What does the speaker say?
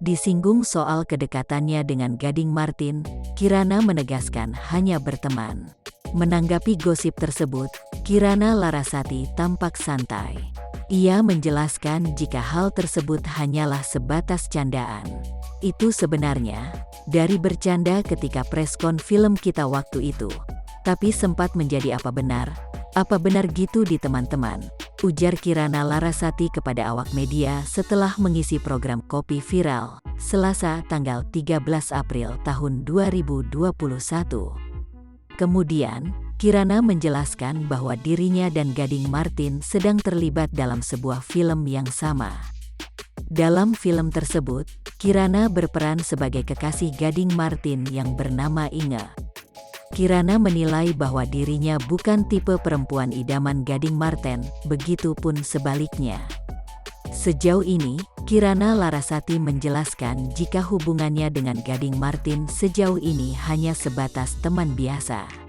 Disinggung soal kedekatannya dengan Gading Martin, Kirana menegaskan hanya berteman. Menanggapi gosip tersebut, Kirana Larasati tampak santai. Ia menjelaskan jika hal tersebut hanyalah sebatas candaan. Itu sebenarnya dari bercanda ketika preskon film kita waktu itu. Tapi sempat menjadi apa benar gitu di teman-teman, ujar Kirana Larasati kepada awak media setelah mengisi program Kopi Viral, Selasa tanggal 13 April tahun 2021. Kemudian, Kirana menjelaskan bahwa dirinya dan Gading Martin sedang terlibat dalam sebuah film yang sama. Dalam film tersebut, Kirana berperan sebagai kekasih Gading Martin yang bernama Inge. Kirana menilai bahwa dirinya bukan tipe perempuan idaman Gading Martin, begitu pun sebaliknya. Sejauh ini, Kirana Larasati menjelaskan jika hubungannya dengan Gading Martin sejauh ini hanya sebatas teman biasa.